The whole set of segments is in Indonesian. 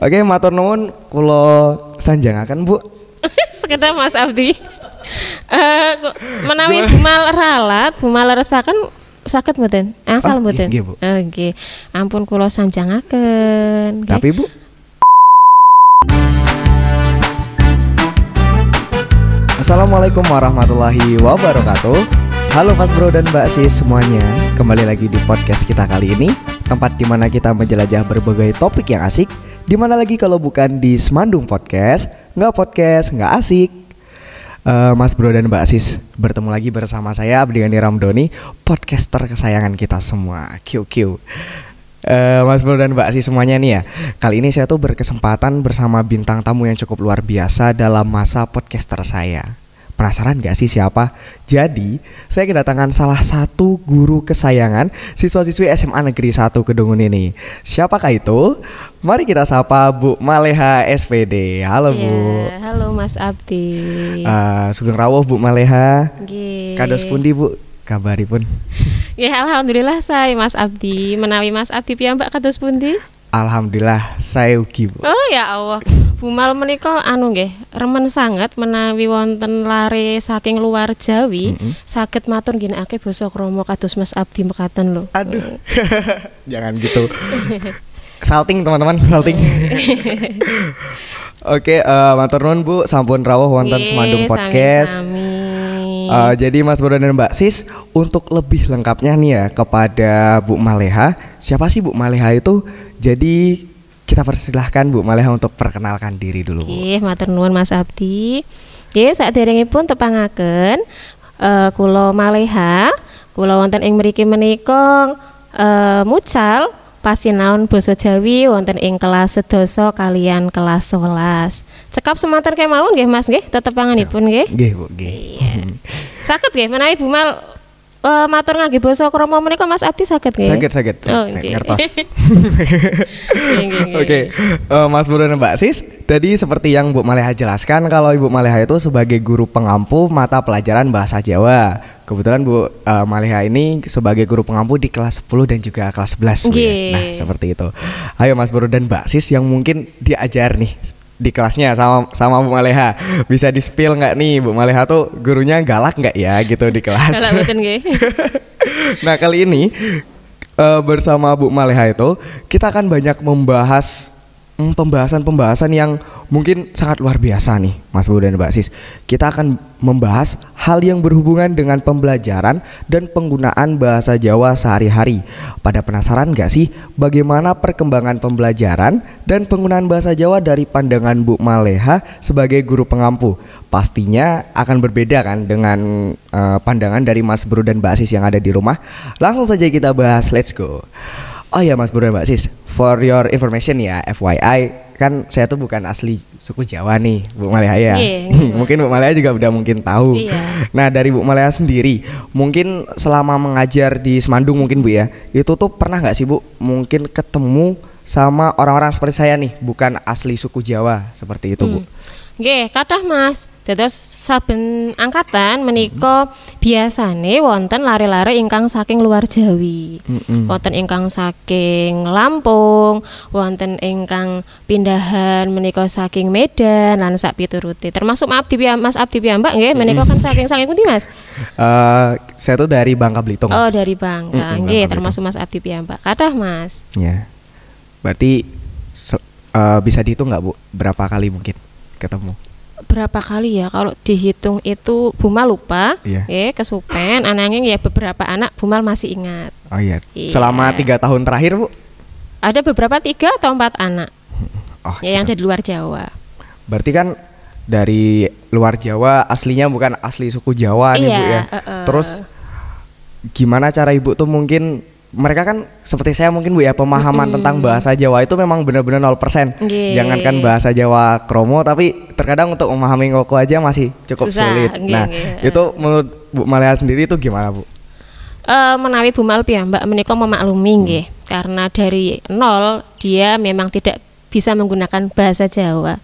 Oke, matur nuwun kula sanjangaken, Bu. Sekedar Mas Abdi. Menawi bumal ralat, bumal leresaken saged mboten? Angsal mboten? Nggih, Bu. Nggih. Ampun kula sanjangaken. Tapi Bu, Assalamualaikum warahmatullahi wabarakatuh. Halo Mas Bro dan Mbak Sis semuanya. Kembali lagi di podcast kita kali ini, tempat dimana kita menjelajah berbagai topik yang asik. Dimana lagi kalau bukan di Semandung Podcast, nggak asik. Mas Bro dan Mbak Sis, bertemu lagi bersama saya Abdi Gani Ramdhani, podcaster kesayangan kita semua. QQ. Mas Bro dan Mbak Sis semuanya nih ya. Kali ini saya tuh berkesempatan bersama bintang tamu yang cukup luar biasa dalam masa podcaster saya. Penasaran gak sih siapa? Jadi, saya kedatangan salah satu guru kesayangan siswa-siswi SMA Negeri 1 Kedungun ini. Siapakah itu? Mari kita sapa Bu Maleha SPD. Halo Bu. Halo Mas Abdi. Sugeng rawuh Bu Maleha. Nggih. Kados pundi Bu? Kabaripun. Ya alhamdulillah saya Mas Abdi. Menawi Mas Abdi piyambak kados pundi? Alhamdulillah saya ugi Bu. Oh ya Allah. Bumal menika nggih, remen sanget menawi wonten lare saking luar Jawi, saged matur ngginakake basa krama kados Mas Abdi mekaten lho. Aduh. Jangan gitu. Salting teman-teman, salting. Oke, matur nuwun Bu, sampun rawuh wonten Semandung Podcast. Jadi Mas Bro dan Mbak Sis, untuk lebih lengkapnya nih ya kepada Bu Maleha, siapa sih Bu Maleha itu? Jadi kita persilahkan Bu Maleha untuk perkenalkan diri dulu. Nggih, matur nuwun Mas Abdi. Nggih, saderengipun tepangaken kula Maleha, kula wonten ing mriki menika mucal pasinaon basa Jawi wonten ing kelas 11 kaliyan kelas 11. Cekap semanten kemawon nggih Mas nggih, tetepanganipun nggih. Nggih Bu, nggih. Saged nggih menawi bumal matur ngangge basa krama menika Mas Abdi saged nggih? Saged. Oh, ngertos. Oke, Mas Bro dan Mbak Sis, tadi seperti yang Bu Maleha jelaskan kalau Ibu Maleha itu sebagai guru pengampu mata pelajaran bahasa Jawa. Kebetulan Bu Maleha ini sebagai guru pengampu di kelas 10 dan juga kelas 11 Bu, ya. Nah seperti itu. Ayo Mas Bro dan Mbak Sis yang mungkin diajar nih di kelasnya sama Bu Maleha, bisa di-spill nggak nih Bu Maleha tuh gurunya galak nggak ya gitu di kelas? Galak betul nggih. Nah kali ini bersama Bu Maleha itu kita akan banyak membahas pembahasan yang mungkin sangat luar biasa nih Mas Bro dan Mbak Sis. Kita akan membahas hal yang berhubungan dengan pembelajaran dan penggunaan bahasa Jawa sehari-hari. Pada penasaran gak sih bagaimana perkembangan pembelajaran dan penggunaan bahasa Jawa dari pandangan Bu Maleha sebagai guru pengampu? Pastinya akan berbeda kan dengan pandangan dari Mas Bro dan Mbak Sis yang ada di rumah. Langsung saja kita bahas, let's go. Oh ya Mas Bro dan Mbak Sis, for your information ya, FYI, kan saya tuh bukan asli suku Jawa nih Bu Maleha ya. Mungkin Bu Maleha juga udah mungkin tahu. Nah dari Bu Maleha sendiri, mungkin selama mengajar di Semandung mungkin Bu ya, itu tuh pernah gak sih Bu mungkin ketemu sama orang-orang seperti saya nih, bukan asli suku Jawa seperti itu Bu? Nggih, kathah Mas. Dados saben angkatan menika biasane wonten lare-lare ingkang saking luar Jawi. Wonten ingkang saking Lampung, wonten ingkang pindahan menika saking Medan lan sak piturute. Termasuk Mas Abdi piyambak nggih menika kan saking pundi Mas? Saya tuh dari Bangka Belitung. Oh, dari Bangka. Nggih, termasuk Mas Abdi piyambak. Kathah Mas. Ya. Berarti bisa dihitung nggak Bu berapa kali mungkin ketemu? Berapa kali ya kalau dihitung itu Bumal lupa, kesupen, ananging ya beberapa anak Bumal masih ingat. Oh iya. Selama 3 tahun terakhir Bu? Ada beberapa 3 atau 4 anak. Yang dari luar Jawa. Berarti kan dari luar Jawa aslinya bukan asli suku Jawa nih Bu ya. Terus gimana cara Ibu tuh mungkin, mereka kan seperti saya mungkin Bu ya, pemahaman tentang bahasa Jawa itu memang benar-benar 0%. Jangankan bahasa Jawa kromo, tapi terkadang untuk memahami ngoko aja masih cukup sulit. Nah, itu menurut Bu Maleha sendiri itu gimana Bu? Menawi Bumal piyambak menika memaklumi nggih, karena dari nol dia memang tidak bisa menggunakan bahasa Jawa.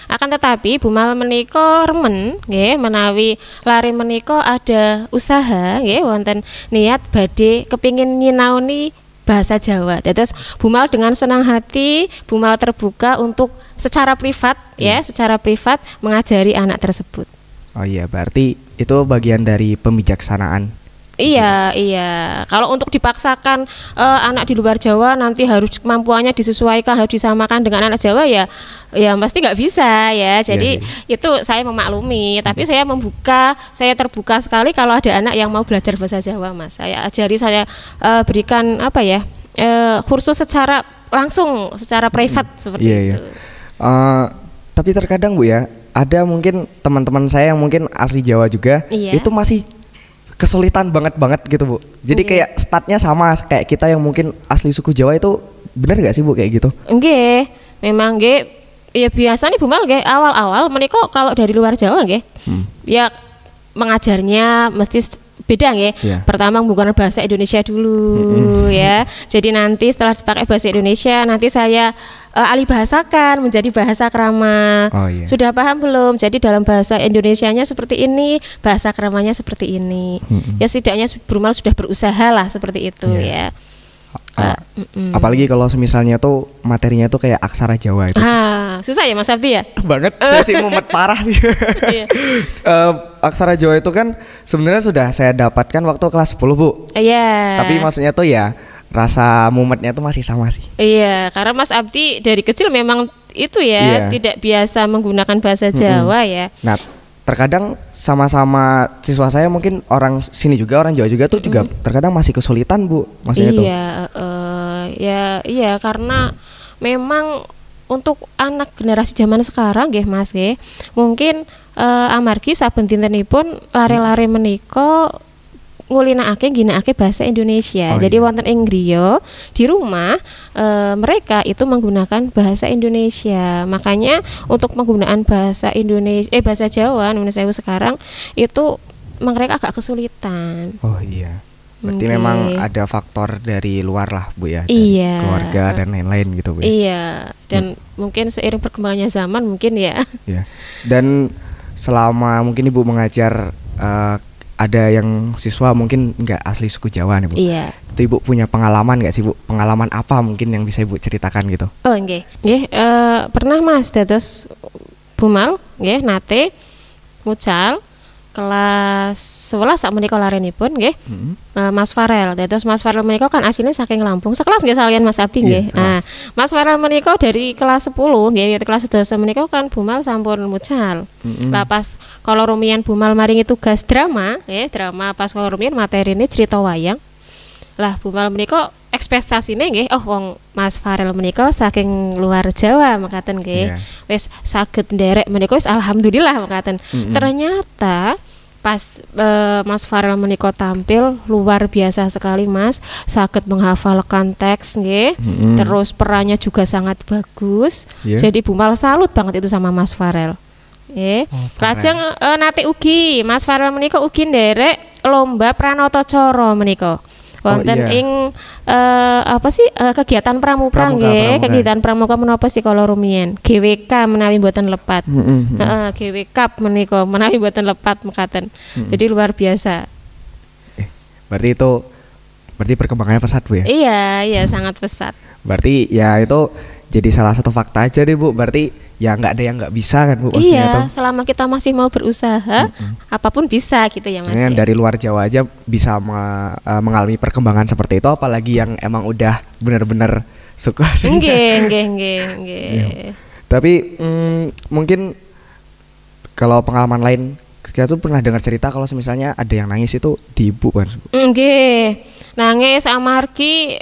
Akan tetapi Bumal menika remen nggih menawi lare menika ada usaha nggih wonten niat badhe kepingin nyinaoni bahasa Jawa. Terus Bumal dengan senang hati, Bumal terbuka untuk secara privat secara privat mengajari anak tersebut. Oh iya, berarti itu bagian dari pembijaksanaan. Iya. Kalau untuk dipaksakan anak di luar Jawa nanti harus kemampuannya disesuaikan, harus disamakan dengan anak Jawa ya pasti nggak bisa ya. Jadi itu saya memaklumi, tapi saya terbuka sekali kalau ada anak yang mau belajar bahasa Jawa, Mas. Saya ajari, saya berikan kursus secara langsung, secara privat seperti itu. Tapi terkadang Bu ya, ada mungkin teman-teman saya yang mungkin asli Jawa juga, itu masih kesulitan banget gitu Bu. Jadi kayak startnya sama kayak kita yang mungkin asli suku Jawa itu, benar gak sih Bu kayak gitu? Nggih, memang nggih. Ya biasanya Bumal nggih awal-awal menika kalau dari luar Jawa nggih. Ya mengajarnya mesti beda nggih. Pertama menggunakan bahasa Indonesia dulu ya. Jadi nanti setelah dipakai bahasa Indonesia nanti saya alih bahasakan menjadi bahasa krama. Sudah paham belum? Jadi dalam bahasa Indonesianya seperti ini, bahasa kramanya seperti ini. Ya setidaknya Bumal sudah berusaha lah seperti itu ya. Apalagi kalau misalnya tuh materinya tuh kayak aksara Jawa itu. Susah ya Mas Abdi ya? Banget, saya sih mumet parah sih. Aksara Jawa itu kan sebenarnya sudah saya dapatkan waktu kelas 10 Bu. Tapi maksudnya tuh ya rasa mumetnya tuh masih sama sih. Iya, karena Mas Abdi dari kecil memang itu ya tidak biasa menggunakan bahasa Jawa ya. Nah, terkadang sama-sama siswa saya mungkin orang sini juga, orang Jawa juga tuh juga terkadang masih kesulitan Bu, maksudnya tuh. Iya, karena memang untuk anak generasi zaman sekarang nggih Mas nggih, mungkin amargi saben dintenipun lare-lare menika ngulinakake ngginakake bahasa Indonesia. Jadi wonten ing griya di rumah mereka itu menggunakan bahasa Indonesia. Makanya untuk penggunaan bahasa bahasa Jawa Indonesia sekarang itu mereka agak kesulitan. Berarti memang ada faktor dari luar lah Bu ya, dari keluarga dan lain-lain gitu Bu. Dan mungkin seiring perkembangannya zaman mungkin ya. Dan selama mungkin Ibu mengajar ada yang siswa mungkin nggak asli suku Jawa nih Bu. Itu Ibu punya pengalaman nggak sih Bu? Pengalaman apa mungkin yang bisa Ibu ceritakan gitu? Pernah Mas dados Bumal nggih nate mucal kelas 11 sak menika larenipun nggih. Mas Farel. Dados Mas Farel menika kan asline saking Lampung. Sekelas nggih salian Mas Abdi nggih. Mas Farel menika dari kelas 10 nggih, kelas 12 menika kan Bumal sampun mucal. Lah pas kalau rumiyin Bumal maringi tugas drama, drama pas kalau rumiyin materine cerita wayang. Lah Bumal menika ekspektasine nggih, wong Mas Farel menika saking luar Jawa mekaten nggih. Wis saged nderek menika wis alhamdulillah mekaten. Ternyata pas Mas Farel menika tampil luar biasa sekali Mas, saged menghafalkan teks nggih. Terus perannya juga sangat bagus. Jadi Bumal salut banget itu sama Mas Farel. Lajeng nate ugi Mas Farel menika ugi nderek lomba Pranata Cara menika. Wonten ing kegiatan pramuka nggih, kegiatan pramuka menapa sih kalau rumiyin? GWK menawi mboten lepat. GWK menika menawi mboten lepat mekaten. Jadi luar biasa. Berarti perkembangannya pesat Bu ya? Iya, sangat pesat. Berarti ya itu jadi salah satu fakta aja deh Bu. Berarti ya nggak ada yang nggak bisa kan Bu? Selama kita masih mau berusaha, apapun bisa gitu ya Mas. Dari luar Jawa aja bisa mengalami perkembangan seperti itu, apalagi yang emang udah benar-benar suka sih. Nggih. Tapi mungkin kalau pengalaman lain, kita tuh pernah dengar cerita kalau misalnya ada yang nangis itu di Ibu kan? Nggih. Nangis amargi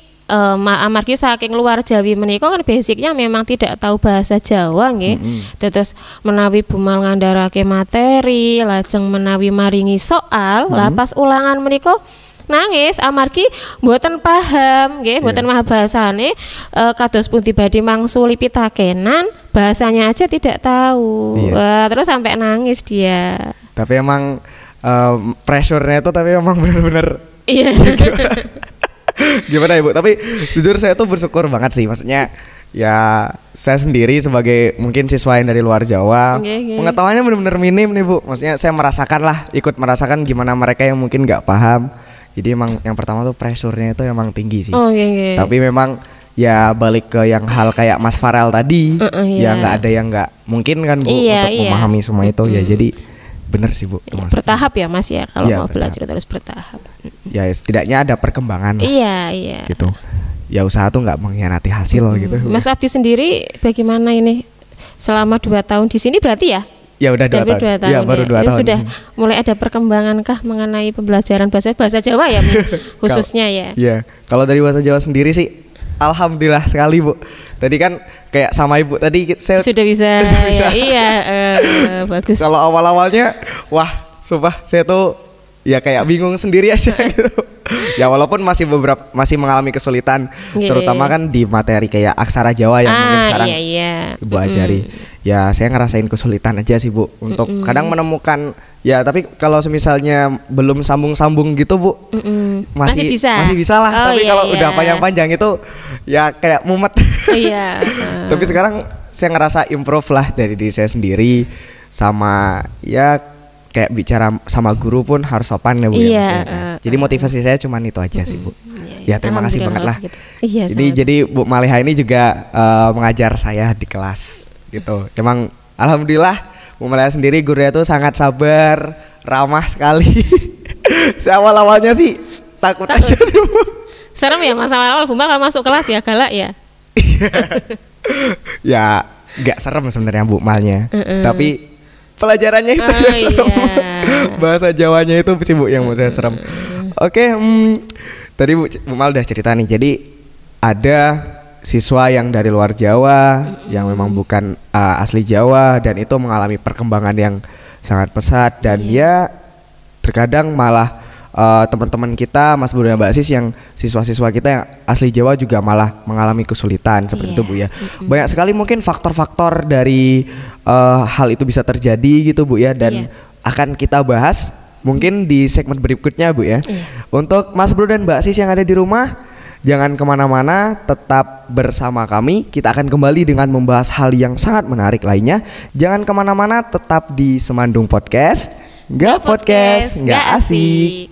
saking luar Jawi menika kan basicnya memang tidak tahu bahasa Jawa nggih. Terus menawi Bumal ngandharake materi, lajeng menawi maringi soal, lah pas ulangan menika nangis amargi mboten paham nggih, mboten paham bahasane, kados pundi badhe mangsuli pitakenan, bahasanya aja tidak tahu. Terus sampai nangis dia. Tapi emang pressure-nya itu tapi emang benar-benar gimana Ibu? Tapi jujur saya tuh bersyukur banget sih, maksudnya ya saya sendiri sebagai mungkin siswa yang dari luar Jawa, pengetahuannya benar-benar minim nih Bu. Maksudnya saya ikut merasakan gimana mereka yang mungkin nggak paham, Jadi emang yang pertama tuh pressure-nya itu emang tinggi sih. Oh iya. Tapi memang ya balik ke yang hal kayak Mas Farel tadi, ya iya. nggak ada yang nggak mungkin kan Bu Iya, untuk iya. memahami semua itu ya. Jadi bener sih Bu. Ya, bertahap ya Mas ya, kalau Iya, mau bertahap. belajar terus bertahap. Ya setidaknya ada perkembangan lah, Iya. gitu. Ya usaha tuh nggak mengkhianati hasil gitu. Mas Abdi sendiri bagaimana ini selama 2 tahun di sini berarti ya? Ya udah 2 Hampir tahun. 2 tahun Ya baru 2 Itu tahun. sudah mulai ada perkembangan kah mengenai pembelajaran bahasa Jawa ya khususnya ya? Iya. Kalau dari bahasa Jawa sendiri sih, alhamdulillah sekali Bu. Tadi kan kayak sama Ibu tadi saya Sudah bisa, Sudah bisa. ya iya bagus. kalau awal-awalnya wah sumpah saya tuh ya kayak bingung sendiri aja gitu. Ya walaupun masih mengalami kesulitan, terutama kan di materi kayak aksara Jawa yang mungkin sekarang iya. Ibu ajari. Ya saya ngerasain kesulitan aja sih Bu untuk kadang menemukan ya, tapi kalau misalnya belum sambung-sambung gitu Bu, masih bisa lah. Tapi kalau udah panjang-panjang itu ya kayak mumet. Iya. Tapi sekarang saya ngerasa improve lah dari diri saya sendiri, sama ya kayak bicara sama guru pun harus sopan ya Bu. Jadi motivasi saya cuman itu aja sih Bu. Ya terima kasih banget lah. Gitu. Iya, Jadi Bu Maleha ini juga mengajar saya di kelas gitu. Emang alhamdulillah Bu Maleha sendiri gurunya tuh sangat sabar, ramah sekali. Saya awal-awalnya sih takut aja tuh. Serem ya Mas awal-awal Bu Mal kalau masuk kelas ya galak ya. Ya nggak serem sebenarnya Bu Malnya, tapi pelajarannya itu yang serem. Bahasa Jawanya itu sih Bu yang menurut saya serem. Oke, tadi Bu Mal udah cerita nih. Jadi ada siswa yang dari luar Jawa yang memang bukan asli Jawa, dan itu mengalami perkembangan yang sangat pesat, dan dia terkadang malah teman-teman kita, Mas Bro dan Mbak Sis, yang siswa-siswa kita yang asli Jawa juga malah mengalami kesulitan seperti itu Bu ya. Banyak sekali mungkin faktor-faktor dari hal itu bisa terjadi gitu Bu ya, dan akan kita bahas mungkin di segmen berikutnya Bu ya. Untuk Mas Bro dan Mbak Sis yang ada di rumah, jangan kemana-mana, tetap bersama kami. Kita akan kembali dengan membahas hal yang sangat menarik lainnya. Jangan kemana-mana, tetap di Semandung Podcast. Nggak podcast, nggak asik.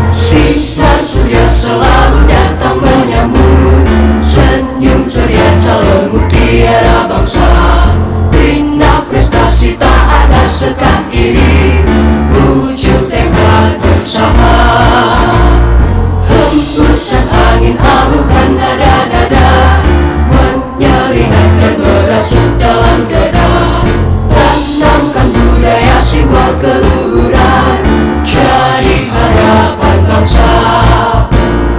Sinar surya selalu datang menyambut, senyum ceria calon mutiara bangsa. Bina prestasi tak ada sekat iri, wujud tekad bersama. Hembusan angin alunkan nada-nada, menyelinap dan merasuk dalam dada. Tanamkan budaya simbol keluhuran, jadi harapan bangsa.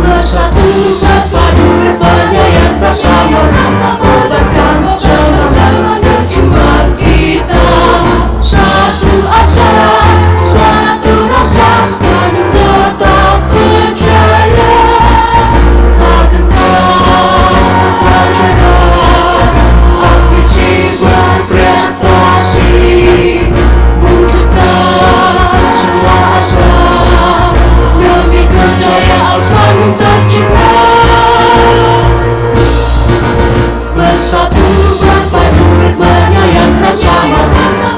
Bersatu sepadu berpandaian rasa merasa tebarkan sama-sama berjuang kita. Satu asa, satu rasa, Semandung tetap percaya. Tak kenal, tak cerah, ambisi berprestasi, wujudkan semua asa demi kejayaan Semandung tercipta. Bersatu berpadu bermenyayang rasa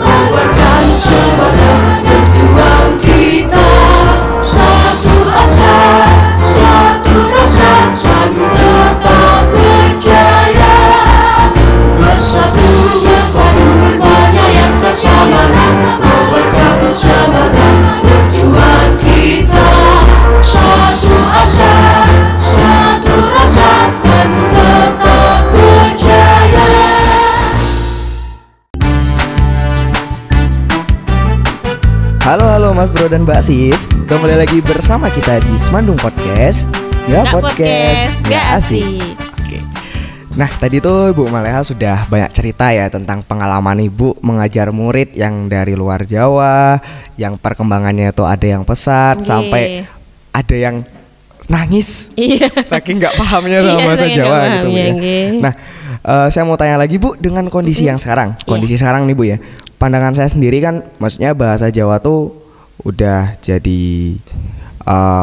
tebarkan semangat berjuang kita. Satu asa, satu rasa, Semandung tetap berjaya. Bersatu berpadu bermenyayang rasa tebarkan semangat berjuang kita. Satu asa, satu rasa, Semandung tetap berjaya. Halo Mas Bro dan Mbak Sis, kembali lagi bersama kita di Semandung Podcast. Nggak podcast, nggak asik. Oke. Nah tadi tuh Ibu Maleha sudah banyak cerita ya tentang pengalaman Ibu mengajar murid yang dari luar Jawa, yang perkembangannya tuh ada yang pesat, sampai ada yang nangis saking nggak pahamnya sama bahasa Jawa gitu Bu ya. Nah saya mau tanya lagi Bu, dengan kondisi yang sekarang, kondisi sekarang nih Bu ya, pandangan saya sendiri kan, maksudnya bahasa Jawa tuh udah jadi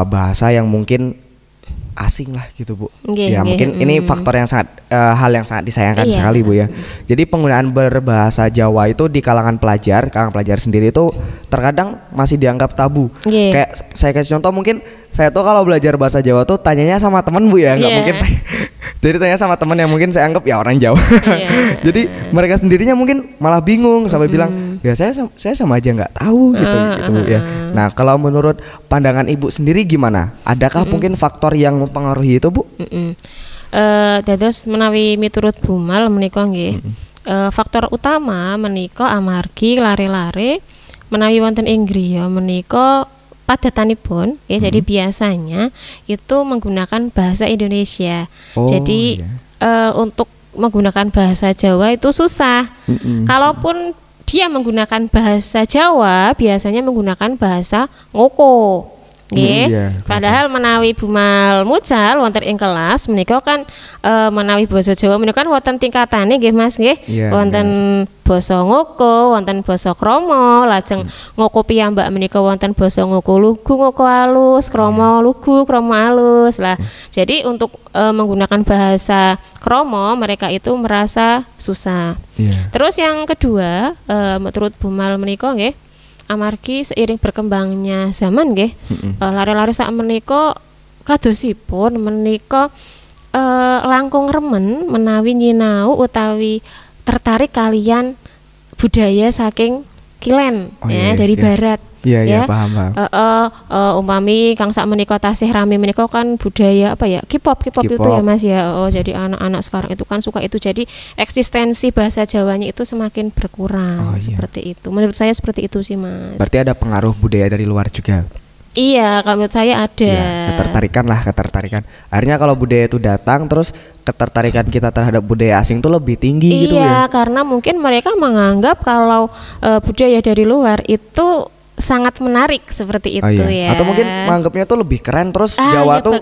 bahasa yang mungkin asing lah gitu Bu. Nggih, Ya nggih, mungkin ini faktor yang sangat hal yang sangat disayangkan Iya. sekali Bu ya. Jadi penggunaan berbahasa Jawa itu di kalangan pelajar sendiri itu terkadang masih dianggap tabu. Nggih. Kayak saya kasih contoh, mungkin saya tuh kalau belajar bahasa Jawa tuh tanyanya sama temen Bu ya, nggak Iya. mungkin jadi tanya sama temen yang mungkin saya anggap ya orang Jawa. Iya. Jadi mereka sendirinya mungkin malah bingung sampai bilang ya saya sama aja nggak tahu gitu Bu ya. Nah kalau menurut pandangan Ibu sendiri gimana? Adakah mungkin faktor yang mempengaruhi itu Bu? Dados menawi miturut Bumal menika nggih. Faktor utama menika amargi lare-lare menawi wonten ing griya menika padatanipun ya, jadi biasanya itu menggunakan bahasa Indonesia. Oh, Jadi untuk menggunakan bahasa Jawa itu susah. Kalaupun dia menggunakan bahasa Jawa, biasanya menggunakan bahasa ngoko. Nggih. Iya, Padahal menawi Bumal mucal wonten ing kelas menika kan menawi basa Jawa menika kan wonten tingkatane nggih Mas nggih. Iya, Wonten basa ngoko, wonten basa krama, lajeng ngoko piyambak menika wonten basa ngoko lugu, ngoko alus, krama lugu, krama alus. Lah, jadi untuk menggunakan bahasa krama mereka itu merasa susah. Iya. Terus yang kedua, menurut Bumal menika nggih, amargi seiring berkembangnya zaman nggih, lare-lare sak menika kadosipun menika langkung remen menawi nyinau utawi tertarik kalian budaya saking kilen Oh, ya iya, dari iya. barat. Iya, iya, ya. paham. Umpami kang sak menika tasih rame menika kan budaya apa ya? K-pop itu K-pop. ya Mas ya. Jadi anak-anak sekarang itu kan suka itu. Jadi eksistensi bahasa Jawanya itu semakin berkurang Oh, iya. seperti itu. Menurut saya seperti itu sih Mas. Berarti ada pengaruh budaya dari luar juga. Iya, kalau menurut saya ada. Ya, ketertarikan. Akhirnya kalau budaya itu datang, terus ketertarikan kita terhadap budaya asing itu lebih tinggi gitu Iya, ya. karena mungkin mereka menganggap kalau budaya dari luar itu sangat menarik seperti itu Oh, iya. ya. Atau mungkin menganggapnya tuh lebih keren, terus Jawa iya, tuh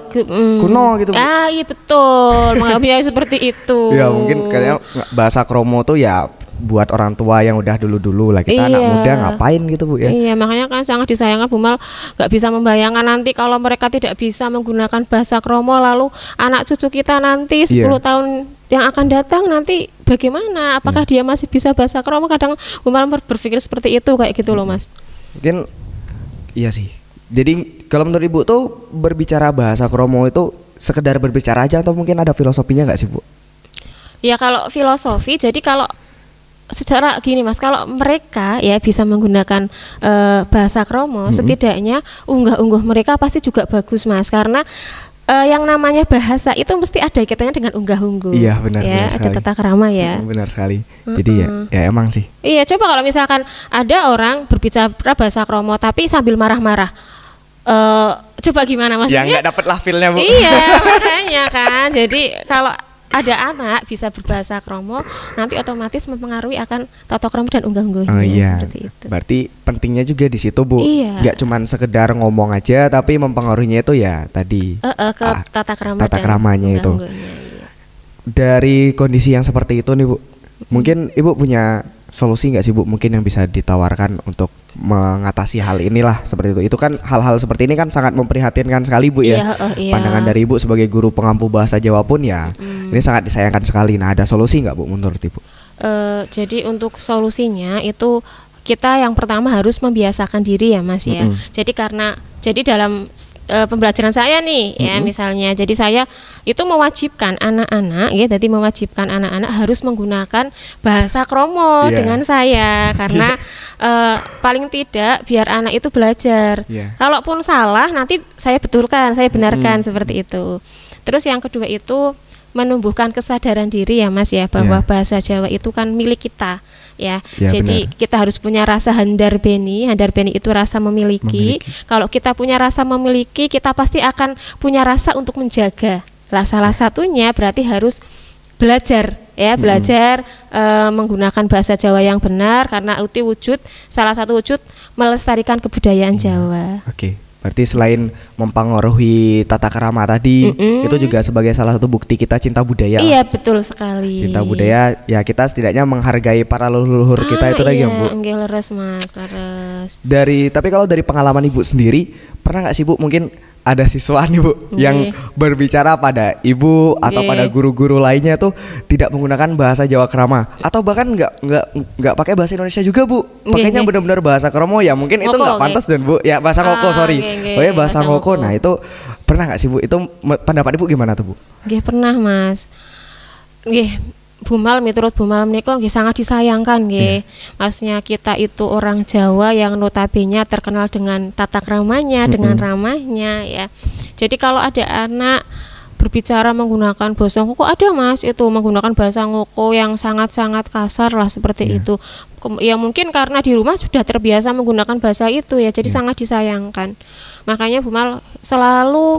kuno gitu. Iya betul, menganggapnya seperti itu. Ya mungkin kayaknya bahasa kromo tuh ya buat orang tua yang udah dulu-dulu lah, kita anak Iya. muda ngapain gitu Bu ya. Iya, makanya kan sangat disayangkan Bumal nggak bisa membayangkan nanti kalau mereka tidak bisa menggunakan bahasa kromo, lalu anak cucu kita nanti 10 Iya. tahun yang akan datang nanti bagaimana? Apakah dia masih bisa bahasa kromo? Kadang Bumal berpikir seperti itu kayak gitu loh Mas. Mungkin iya sih. Jadi kalau menurut Ibu tuh berbicara bahasa kromo itu sekedar berbicara aja atau mungkin ada filosofinya nggak sih Bu? Ya kalau filosofi, jadi kalau secara gini Mas, kalau mereka ya bisa menggunakan bahasa kromo, setidaknya unggah-ungguh mereka pasti juga bagus Mas, karena yang namanya bahasa itu mesti ada kaitannya dengan unggah-ungguh. Iya, benar, Ya, benar ada sekali. tata krama ya. Benar sekali. Jadi ya emang sih. Iya, coba kalau misalkan ada orang berbicara bahasa kromo tapi sambil marah-marah, coba gimana Ya maksudnya? nggak dapet lah feel-nya Bu. Iya, makanya kan. Jadi kalau ada anak bisa berbahasa kromo, nanti otomatis mempengaruhi akan tata krama dan unggah-ungguhnya Oh iya. seperti itu. Berarti pentingnya juga di situ Bu. Iya. Nggak cuman sekedar ngomong aja, tapi mempengaruhinya itu ya tadi Ke tata krama tata dan kramanya itu. unggah-ungguhnya, iya. Dari kondisi yang seperti itu nih Bu, mungkin Ibu punya solusi nggak sih Bu, mungkin yang bisa ditawarkan untuk mengatasi hal inilah seperti itu. Itu kan hal-hal seperti ini kan sangat memprihatinkan sekali Bu ya. Iya. Pandangan dari Ibu sebagai guru pengampu bahasa Jawa pun ya ini sangat disayangkan sekali. Nah, ada solusi nggak Bu menurut Ibu? Jadi untuk solusinya itu kita yang pertama harus membiasakan diri ya Mas ya. Jadi dalam pembelajaran saya nih ya misalnya, jadi saya itu mewajibkan anak-anak ya, jadi mewajibkan anak-anak harus menggunakan bahasa kromo Iya. dengan saya karena paling tidak biar anak itu belajar. Iya. Kalaupun salah nanti saya betulkan, saya benarkan seperti itu. Terus yang kedua itu menumbuhkan kesadaran diri ya Mas ya, bahwa Iya. bahasa Jawa itu kan milik kita ya. Ya, Jadi benar. kita harus punya rasa handar beni itu rasa memiliki. Kalau kita punya rasa memiliki, kita pasti akan punya rasa untuk menjaga. Lah salah satunya berarti harus belajar ya, belajar menggunakan bahasa Jawa yang benar, karena itu salah satu wujud melestarikan kebudayaan Jawa. Oke. Berarti selain mempengaruhi tata krama tadi, itu juga sebagai salah satu bukti kita cinta budaya. Iya betul sekali. Cinta budaya, ya kita setidaknya menghargai para leluhur kita itu lagi ya Bu. Enggak leres Mas, leres. Tapi kalau dari pengalaman Ibu sendiri, pernah nggak sih Bu mungkin ada siswa nih Bu yang berbicara pada ibu atau pada guru-guru lainnya tuh tidak menggunakan bahasa Jawa Krama atau bahkan nggak pakai bahasa Indonesia juga Bu, pakainya benar-benar bahasa Kromo ya mungkin itu nggak pantas dan Bu ya bahasa Ngoko sorry, pokoknya bahasa Ngoko. Nah itu pernah nggak sih Bu? Itu pendapat Ibu gimana tuh Bu? Nggih pernah Mas. Nggih Bumal miturut Bumal menika nggih sangat disayangkan nggih. Maksudnya kita itu orang Jawa yang notabene terkenal dengan tata kramanya, dengan ramahnya ya. Jadi kalau ada anak berbicara menggunakan bahasa Ngoko, ada Mas itu menggunakan bahasa Ngoko yang sangat-sangat kasar lah seperti itu. Ya mungkin karena di rumah sudah terbiasa menggunakan bahasa itu ya, jadi sangat disayangkan. Makanya Bumal selalu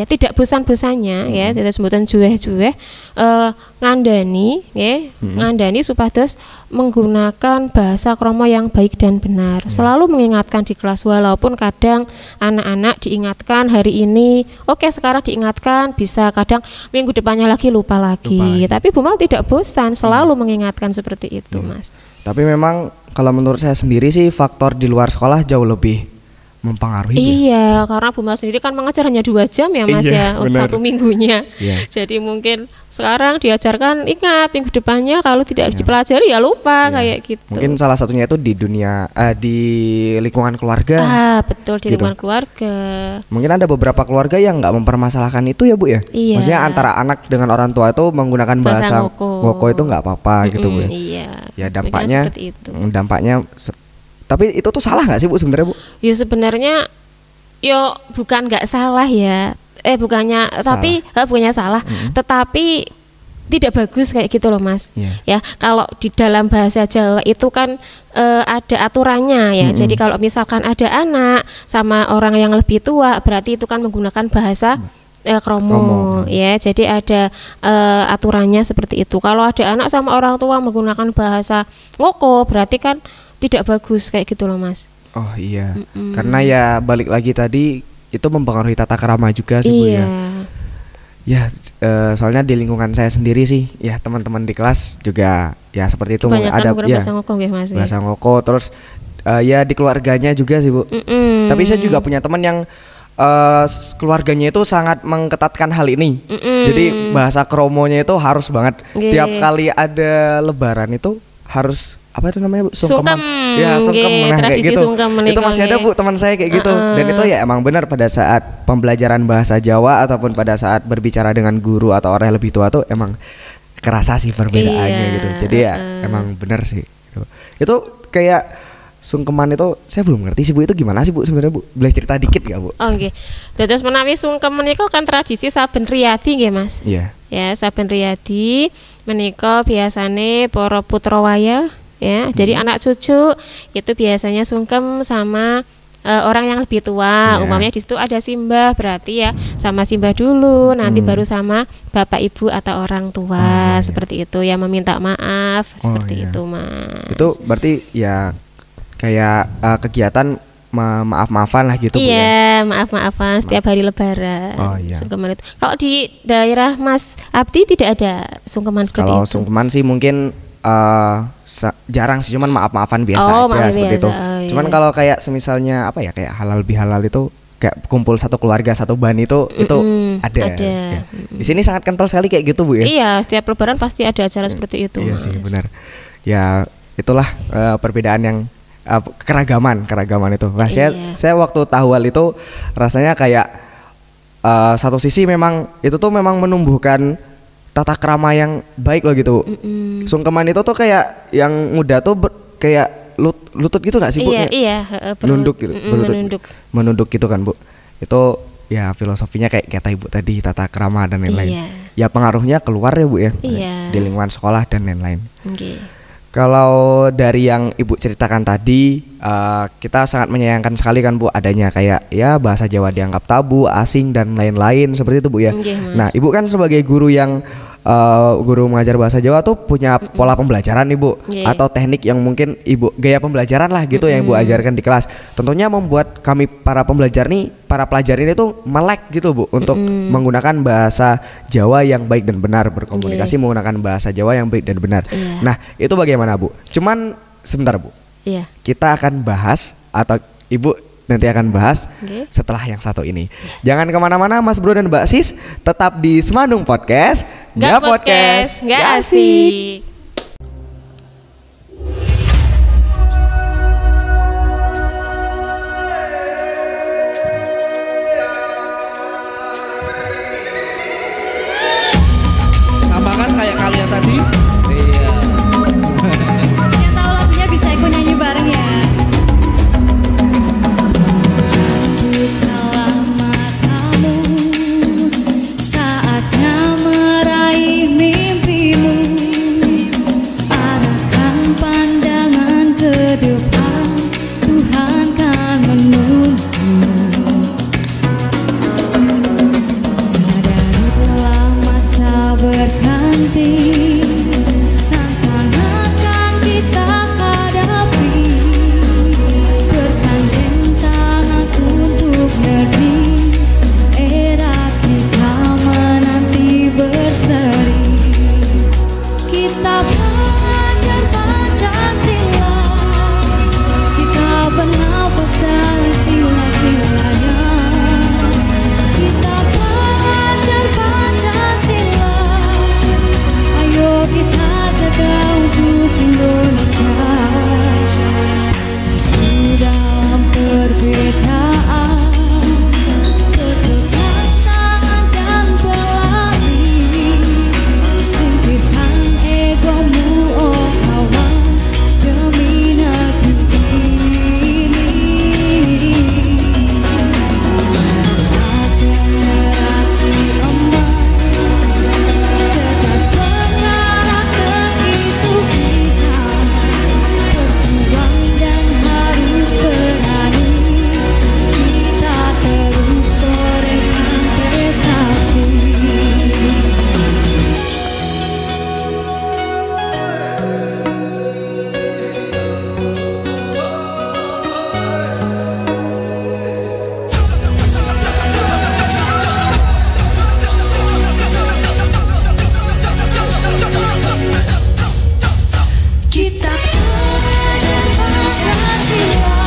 tidak bosan-bosannya ya, tidak sebutan juweh-juweh ngandani ya, ngandani supados menggunakan bahasa Kromo yang baik dan benar. Selalu mengingatkan di kelas walaupun kadang anak-anak diingatkan hari ini, oke sekarang diingatkan bisa kadang minggu depannya lagi lupa lagi. Tapi Bumal tidak bosan, selalu mengingatkan seperti itu Mas. Tapi memang kalau menurut saya sendiri sih faktor di luar sekolah jauh lebih mempengaruhi. Iya, karena Bumal sendiri kan mengajar hanya 2 jam ya Mas ya untuk 1 minggunya. Jadi mungkin sekarang diajarkan ingat minggu depannya kalau tidak dipelajari ya lupa kayak gitu. Mungkin salah satunya itu di dunia di lingkungan keluarga. Betul di lingkungan keluarga. Mungkin ada beberapa keluarga yang nggak mempermasalahkan itu ya Bu ya. Maksudnya antara anak dengan orang tua itu menggunakan bahasa Ngoko itu nggak apa-apa gitu Bu. Ya dampaknya tapi itu tuh salah nggak sih Bu sebenarnya Bu? Ya sebenarnya bukan nggak salah ya. Bukannya salah, tetapi tidak bagus kayak gitu loh Mas. Ya kalau di dalam bahasa Jawa itu kan ada aturannya ya. Jadi kalau misalkan ada anak sama orang yang lebih tua, berarti itu kan menggunakan bahasa Kromo ya. Jadi ada aturannya seperti itu. Kalau ada anak sama orang tua menggunakan bahasa Ngoko, berarti kan tidak bagus kayak gitu loh Mas. Oh iya. Karena ya balik lagi tadi itu mempengaruhi tata krama juga sih Bu ya. Ya soalnya di lingkungan saya sendiri sih ya teman-teman di kelas juga ya seperti itu ada bahasa Ngoko ya Mas. Bahasa Ngoko terus ya di keluarganya juga sih Bu. Tapi saya juga punya teman yang keluarganya itu sangat mengetatkan hal ini. Jadi bahasa Kromonya itu harus banget. Tiap kali ada lebaran itu harus apa itu namanya Bu? Sungkeman. Ya sungkem kayak gitu. Itu masih ada Bu teman saya kayak gitu. Dan itu ya emang benar pada saat pembelajaran bahasa Jawa ataupun pada saat berbicara dengan guru atau orang yang lebih tua tuh emang kerasa sih perbedaannya gitu. Jadi ya emang benar sih. Itu kayak sungkeman itu saya belum ngerti sih Bu, itu gimana sih Bu sebenarnya Bu? Boleh cerita dikit gak Bu? Nggih. Dados menawi sungkeman niku kan tradisi saben riyadi nggih Mas. Iya. Ya saben riyadi menika biasane para putra wayah ya. Jadi anak cucu itu biasanya sungkem sama orang yang lebih tua. Umumnya di situ ada simbah, berarti ya sama simbah dulu, nanti baru sama bapak ibu atau orang tua seperti itu ya, meminta maaf seperti itu Mas. Itu berarti ya kayak kegiatan maaf-maafan lah gitu Bu ya. Iya, maaf-maafan setiap hari lebaran. Sungkeman itu. Kalau di daerah Mas Abdi tidak ada sungkeman seperti itu. Kalau sungkeman sih mungkin jarang sih, cuman maaf-maafan biasa aja seperti itu. Cuman kalau kayak semisalnya apa ya kayak halal bihalal itu kayak kumpul satu keluarga satu ban itu ada. Ya. Di sini sangat kental sekali kayak gitu Bu ya. Iya, setiap lebaran pasti ada acara seperti itu. Iya sih benar. Ya itulah perbedaan yang keragaman itu. Nah, saya waktu tahu hal itu rasanya kayak satu sisi memang itu tuh memang menumbuhkan tata krama yang baik loh gitu. Sungkeman itu tuh kayak yang muda tuh kayak lutut gitu nggak sih Bu? Iya, menunduk gitu. Menunduk gitu kan Bu. Itu ya filosofinya kayak kata Ibu tadi, tata krama dan lain-lain. Ya pengaruhnya keluar ya Bu ya. Di lingkungan sekolah dan lain-lain. Kalau dari yang Ibu ceritakan tadi, kita sangat menyayangkan sekali kan Bu adanya kayak ya bahasa Jawa dianggap tabu, asing dan lain-lain seperti itu Bu ya. Nah Ibu kan sebagai guru yang guru mengajar bahasa Jawa tuh punya pola pembelajaran nih Bu, atau teknik yang mungkin Ibu gaya pembelajaran lah gitu yang Ibu ajarkan di kelas. Tentunya membuat kami para pelajar ini tuh melek gitu Bu untuk menggunakan bahasa Jawa yang baik dan benar, berkomunikasi menggunakan bahasa Jawa yang baik dan benar. Nah itu bagaimana Bu? Cuman sebentar Bu, kita akan bahas atau Ibu nanti akan bahas setelah yang satu ini. Jangan kemana-mana Mas Bro dan Mbak Sis, tetap di Semandung Podcast. Nggak podcast, nggak asik. Sama kan kayak kalian tadi? Iya. Yang tahu lagunya bisa ikut nyanyi bareng ya. Bukalah matamu, saatnya meraih mimpimu. Arahkan pandangan ke depan, Tuhan kan menunggumu. Sadarilah masa berganti, tantangan akan kita hadapi. Bergandeng tangan untuk negeri, era kita menanti berseri. Kita belajar Pancasila, kita bernafas dalam sila-silanya. Kita belajar Pancasila, ayo kita jaga untuk Indonesia. Satu dalam perbedaan, teguhkan tangan dan berlari. Singkirkan egomu oh kawan, demi negeri ini. Jadilah generasi emas, cerdas berkarakter itu kita. Berjuang dan harus berani, kita terus torehkan prestasi. Kita belajar Pancasila,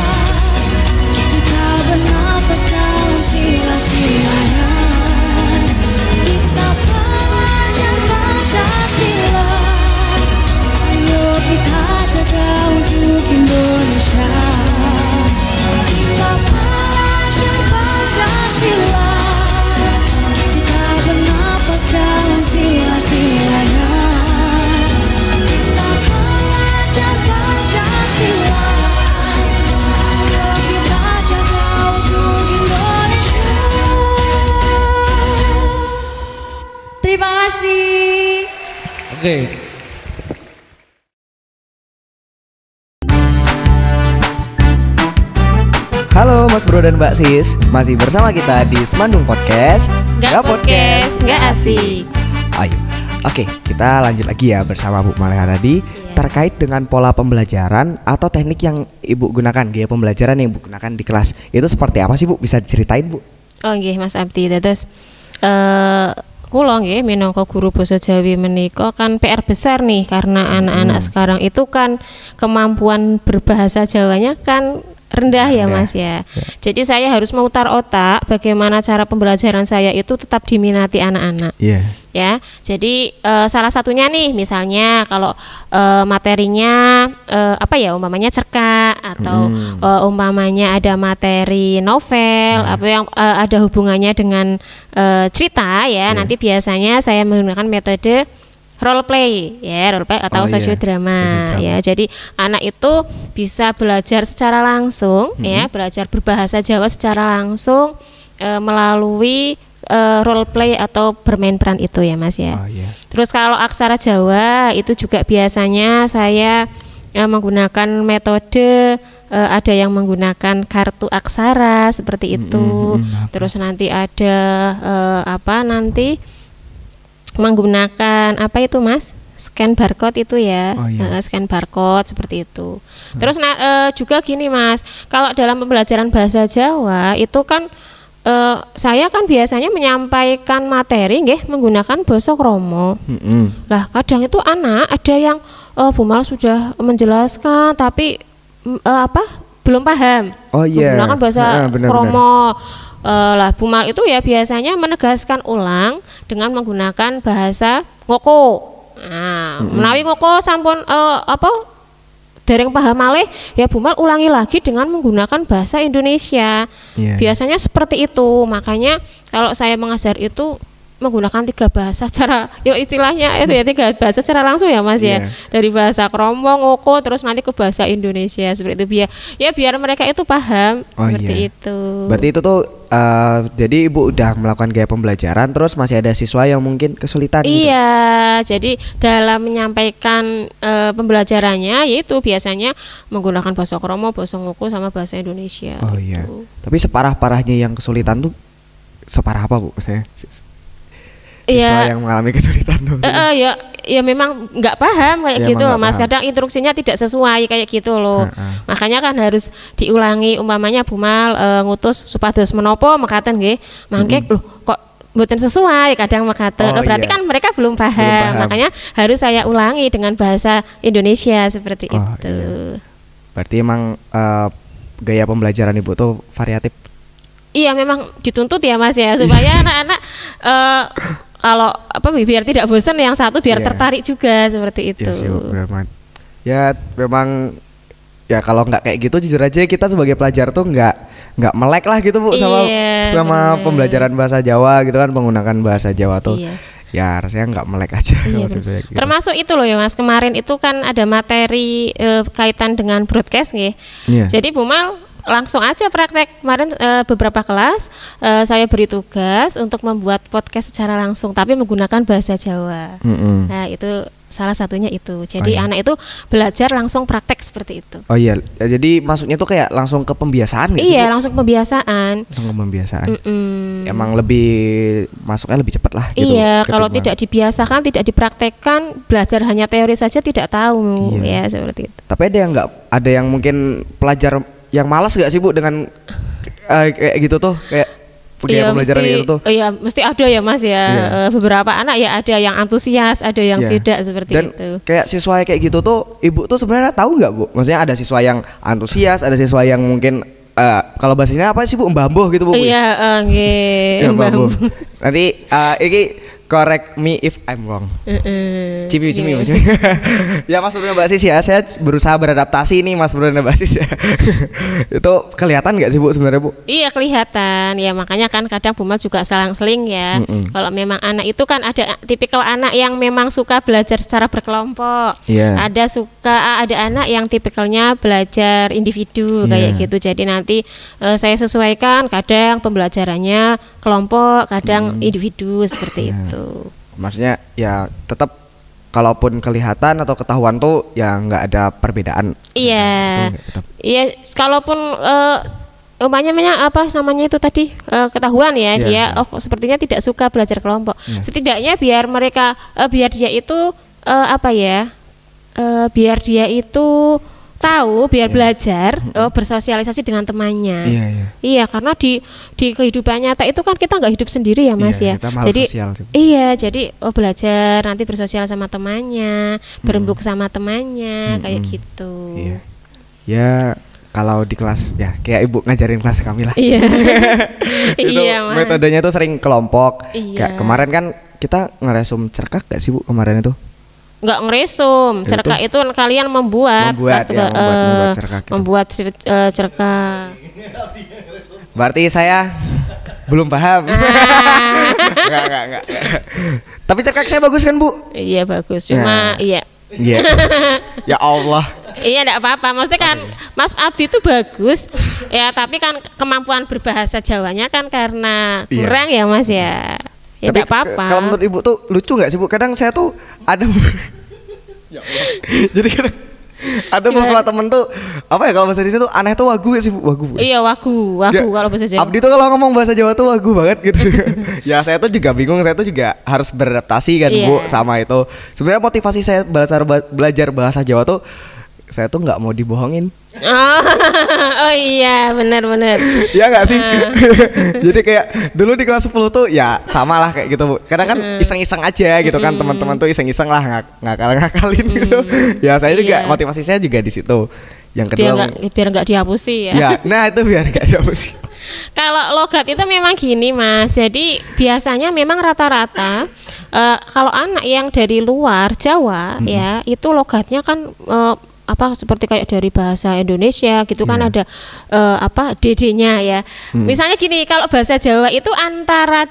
kita bernafas dalam sila-silanya. Kita belajar Pancasila, ayo kita jaga untuk Indonesia. Kita belajar Pancasila, kita bernafas dalam sila-silanya. Kita belajar Pancasila, ayo kita jaga untuk Indonesia. Terima kasih. Oke. Halo Mas Bro dan Mbak Sis, masih bersama kita di Semandung Podcast. Nggak podcast, nggak asik. Ayo, oke kita lanjut lagi ya bersama Bu Maleha tadi terkait dengan pola pembelajaran atau teknik yang Ibu gunakan, gaya pembelajaran yang Ibu gunakan di kelas. Itu seperti apa sih Bu? Bisa diceritain Bu? Oh nggih Mas Abdi, terus kula nggih minangka guru basa Jawi menika kan PR besar nih karena anak-anak sekarang itu kan kemampuan berbahasa Jawanya kan rendah ya Mas ya. Jadi saya harus memutar otak bagaimana cara pembelajaran saya itu tetap diminati anak-anak. Ya, jadi salah satunya nih misalnya kalau materinya apa ya umpamanya cerkak atau umpamanya ada materi novel apa yang ada hubungannya dengan cerita ya. Nanti biasanya saya menggunakan metode role play ya, role play atau sosiodrama ya. Jadi anak itu bisa belajar secara langsung ya, belajar berbahasa Jawa secara langsung melalui role play atau bermain peran itu ya Mas ya. Terus kalau aksara Jawa itu juga biasanya saya menggunakan metode ada yang menggunakan kartu aksara seperti itu. Terus nanti ada menggunakan apa itu Mas? Scan barcode itu ya. Scan barcode seperti itu. Terus juga gini Mas, kalau dalam pembelajaran bahasa Jawa itu kan saya kan biasanya menyampaikan materi nggih menggunakan basa krama. Lah kadang itu anak ada yang Bu Mal sudah menjelaskan tapi belum paham. Oh iya. Menggunakan bahasa Benar-benar. kromo. Lah Bumal itu ya biasanya menegaskan ulang dengan menggunakan bahasa ngoko. Nah, menawi ngoko sampun dereng paham malih ya Bumal ulangi lagi dengan menggunakan bahasa Indonesia. Iya. Biasanya seperti itu. Makanya kalau saya mengajar itu menggunakan 3 bahasa secara istilahnya itu ya 3 bahasa secara langsung ya Mas ya. Iya. Dari bahasa kromo, ngoko terus nanti ke bahasa Indonesia seperti itu biar mereka itu paham seperti itu. Berarti itu tuh jadi Ibu udah melakukan gaya pembelajaran terus masih ada siswa yang mungkin kesulitan gitu. Iya, jadi dalam menyampaikan pembelajarannya yaitu biasanya menggunakan bahasa kromo, bahasa ngoko sama bahasa Indonesia. Oh iya. gitu. Tapi separah-parahnya yang kesulitan tuh separah apa Bu? Saya siswa Iya. yang mengalami kesulitan tuh. Ya memang nggak paham kayak Ya, gitu emang loh nggak Mas. paham. Kadang instruksinya tidak sesuai kayak gitu loh. Makanya kan harus diulangi umpamanya Bumal ngutus supados menopo mekaten nggih. Mangke loh kok mboten sesuai kadang mekaten. Oh, Berarti iya. kan mereka belum paham. Belum paham. Makanya harus saya ulangi dengan bahasa Indonesia seperti Oh, itu. iya. Berarti emang gaya pembelajaran Ibu tuh variatif. Iya memang dituntut ya Mas ya supaya anak-anak kalau biar tidak bosan yang satu biar Iya. tertarik juga seperti itu. Iya sih Bu, benar banget. Ya memang ya kalau nggak kayak gitu jujur aja kita sebagai pelajar tuh nggak melek lah gitu Bu sama Iya, sama bener. pembelajaran bahasa Jawa gitu kan, menggunakan bahasa Jawa tuh. Iya. Ya rasanya nggak melek aja Iya, kalau saya gitu. termasuk itu loh ya Mas, kemarin itu kan ada materi kaitan dengan broadcast nggih. Iya. Jadi Bumal langsung aja praktek kemarin beberapa kelas saya beri tugas untuk membuat podcast secara langsung tapi menggunakan bahasa Jawa. Nah, itu salah satunya itu. Jadi Oh, iya. anak itu belajar langsung praktek seperti itu. Oh iya, ya, jadi maksudnya tuh kayak langsung ke pembiasaan nggak sih, Iya, Bu? langsung pembiasaan. Langsung ke pembiasaan. Mm-mm. Emang lebih masuknya lebih cepat lah gitu. Iya, kalau ketimbang- tidak dibiasakan, tidak dipraktekkan, belajar hanya teori saja tidak tahu Iya. ya seperti itu. Tapi ada yang mungkin pelajar yang malas nggak sih Bu dengan kayak gitu tuh kayak gaya pembelajaran mesti, gitu tuh. Iya, mesti ada ya Mas ya. Iya. Beberapa anak ya ada yang antusias, ada yang Iya. tidak seperti Dan itu. kayak siswa kayak gitu tuh Ibu tuh sebenarnya tahu nggak Bu? Maksudnya ada siswa yang antusias, ada siswa yang mungkin kalau bahasanya apa sih Bu? Mbamboh gitu Bu? Iya, nggih. Ya, Mbamboh. Mbak. Nanti ini correct me if I'm wrong. Cimi. Nggih. Ya Mas Bro dan Mbak Sis ya, saya berusaha beradaptasi nih Mas Bro dan Mbak Sis ya. Itu kelihatan nggak sih Bu sebenarnya Bu? Iya kelihatan ya, makanya kan kadang Bumal juga selang-seling ya. Kalau memang anak itu kan ada tipikal anak yang memang suka belajar secara berkelompok. Iya. Ada anak yang tipikalnya belajar individu Iya. kayak gitu. Jadi nanti saya sesuaikan kadang pembelajarannya kelompok, kadang individu seperti Iya. itu. Maksudnya ya tetap kalaupun kelihatan atau ketahuan tuh ya nggak ada perbedaan. Iya. Itu tetap. Iya, kalaupun umpamanya apa namanya itu tadi ketahuan ya Iya, dia iya. sepertinya tidak suka belajar kelompok. Iya. Setidaknya biar mereka biar dia itu biar dia itu tahu, biar belajar bersosialisasi dengan temannya. Iya, iya. Iya, karena di kehidupan nyata itu kan kita nggak hidup sendiri ya Mas Iya, ya. kita makhluk Jadi sosial sih. iya, jadi belajar nanti bersosial sama temannya, berembuk sama temannya kayak gitu. Iya. Ya kalau di kelas ya kayak Ibu ngajarin kelas kami lah. Iya. Itu Iya, Mas. metodenya tuh sering kelompok. Iya. Kayak kemarin kan kita ngeresum cerkak gak sih Bu kemarin itu? Nggak ngeresum, Itu cerkah itu kalian membuat Membuat, ya, membuat cerkah gitu. membuat cerkah. Berarti saya belum paham. Enggak. Tapi cerkak saya bagus kan Bu? Iya bagus, cuma iya. Iya. Ya Allah. Iya enggak apa-apa, maksudnya kan Mas Abdi itu bagus ya, tapi kan kemampuan berbahasa Jawanya kan karena Iya. kurang ya Mas ya. Ya Tapi enggak apa-apa. kalau menurut Ibu tuh lucu nggak sih Bu? Kadang saya tuh ada Ya Allah. Jadi kadang ada beberapa temen tuh apa ya kalau bahasa Indonesia tuh aneh tuh wagu sih Bu, wagu. Iya wagu Ya, kalau bahasa Jawa. Abdi tuh kalau ngomong bahasa Jawa tuh wagu banget gitu. Ya saya tuh juga bingung, saya tuh juga harus beradaptasi kan Iya. Bu sama itu. Sebenarnya motivasi saya belajar bahasa Jawa tuh saya tuh nggak mau dibohongin. Oh iya, benar-benar. Ya nggak sih? Jadi kayak dulu di kelas 10 tuh ya sama lah kayak gitu Bu. Kadang kan iseng-iseng aja gitu kan, teman-teman tuh iseng-iseng lah ngakal-ngakalin gitu. Ya saya juga Iya. motivasi saya juga di situ. Yang kedua biar nggak dihapusi ya. ya, nah itu biar nggak dihapusi. Kalau logat itu memang gini Mas. Jadi biasanya memang rata-rata kalau anak yang dari luar Jawa ya itu logatnya kan seperti kayak dari bahasa Indonesia gitu kan ada DD-nya ya. Misalnya gini, kalau bahasa Jawa itu antara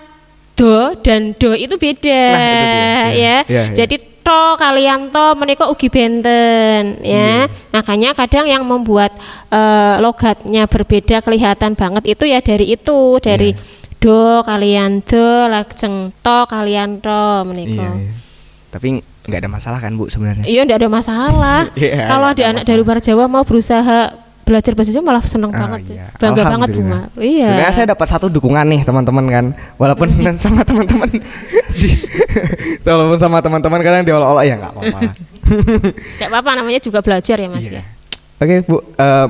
do dan do itu beda ya. Jadi to kalian to menika ugi benten ya. Makanya kadang yang membuat logatnya berbeda kelihatan banget itu ya dari do kalian do lajeng to kalian to menika. Tapi nggak ada masalah kan Bu sebenarnya? Iya, nggak ada masalah. Kalau ada anak dari luar Jawa mau berusaha belajar bahasa Jawa malah seneng banget, bangga banget Bu. Iya. Sebenarnya saya dapat satu dukungan nih teman-teman kan, walaupun sama teman-teman, walaupun sama teman-teman kadang diolok-olok ya nggak apa-apa. Nggak apa-apa, namanya juga belajar ya Mas ya. Oke Bu,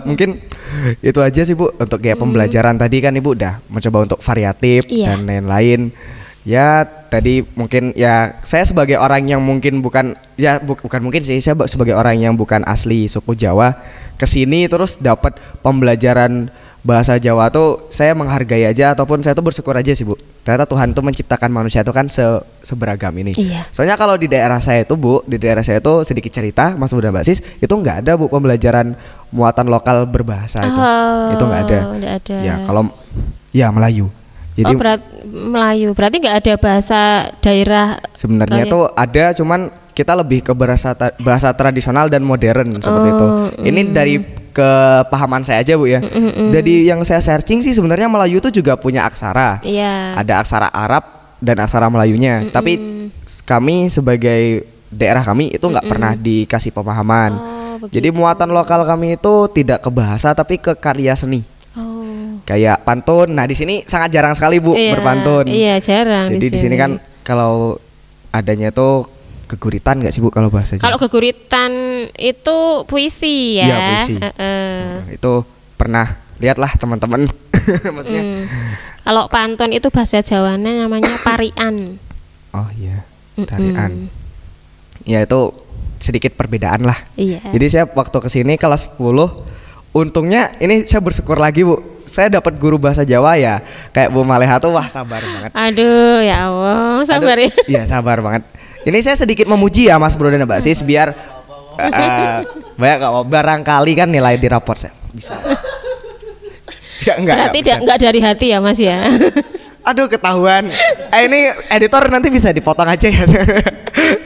mungkin itu aja sih Bu untuk kayak pembelajaran tadi kan Ibu udah mencoba untuk variatif dan lain-lain. Ya tadi mungkin ya saya sebagai orang yang mungkin bukan mungkin sih, saya sebagai orang yang bukan asli suku Jawa kesini terus dapat pembelajaran bahasa Jawa tuh saya menghargai aja, ataupun saya tuh bersyukur aja sih Bu. Ternyata Tuhan tuh menciptakan manusia itu kan seberagam ini. Soalnya kalau di daerah saya itu Bu, di daerah saya tuh sedikit cerita Mas Budi dan Mbak Sis, itu nggak ada Bu pembelajaran muatan lokal berbahasa itu nggak ada. Ya kalau ya Melayu. Jadi Melayu berarti nggak ada bahasa daerah. Sebenarnya tuh ada, cuman kita lebih ke bahasa tradisional dan modern seperti itu. Ini dari kepahaman saya aja Bu ya. Dari yang saya searching sih sebenarnya Melayu tuh juga punya aksara. Ada aksara Arab dan aksara Melayunya. Tapi kami sebagai daerah kami itu nggak pernah dikasih pemahaman. Jadi muatan lokal kami itu tidak ke bahasa tapi ke karya seni. Kayak pantun. Nah, di sini sangat jarang sekali Bu berpantun. Iya, jarang. Jadi di sini kan kalau adanya tuh keguritan nggak sih Bu kalau bahasa Jawa? Kalau keguritan itu puisi ya. Iya, puisi. Nah, itu pernah lihatlah teman-teman. Maksudnya. Kalau pantun itu bahasa Jawanya namanya parian. Oh iya, parian. Ya itu sedikit perbedaan lah. Jadi saya waktu kesini kelas 10, untungnya ini saya bersyukur lagi Bu. Saya dapat guru bahasa Jawa ya, kayak Bu Maleha tuh wah sabar banget. Aduh ya Allah, sabar ya. Iya sabar banget. Ini saya sedikit memuji ya Mas Bro dan Mbak Sis biar banyak barangkali kan nilai di raport saya bisa. Ya berarti enggak dari hati ya Mas ya. Aduh ketahuan. Ini editor nanti bisa dipotong aja ya.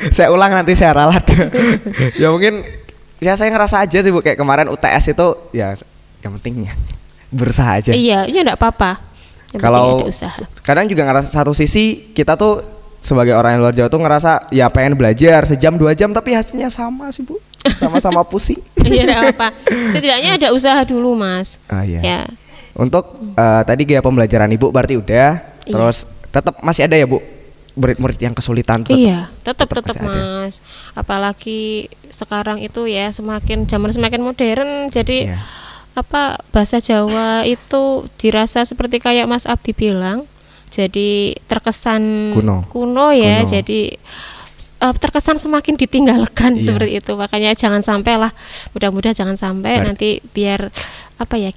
Saya ulang nanti saya ralat. Ya mungkin ya saya ngerasa aja sih Bu kayak kemarin UTS itu ya yang pentingnya berusaha aja. Iya enggak apa-apa. Kalau kadang juga ngerasa satu sisi kita tuh sebagai orang yang luar Jawa tuh ngerasa ya pengen belajar sejam 2 jam tapi hasilnya sama sih Bu. Sama-sama pusing. Iya enggak apa-apa. Setidaknya ada usaha dulu Mas. Ya. Untuk tadi gaya pembelajaran Ibu berarti udah. Terus tetap masih ada ya Bu murid-murid yang kesulitan tuh. Iya, tetap Mas. Apalagi sekarang itu ya zaman semakin modern jadi bahasa Jawa itu dirasa seperti kayak Mas Abdi bilang, jadi terkesan kuno ya, jadi terkesan semakin ditinggalkan seperti itu. Makanya jangan sampai lah, mudah-mudahan jangan sampai nanti biar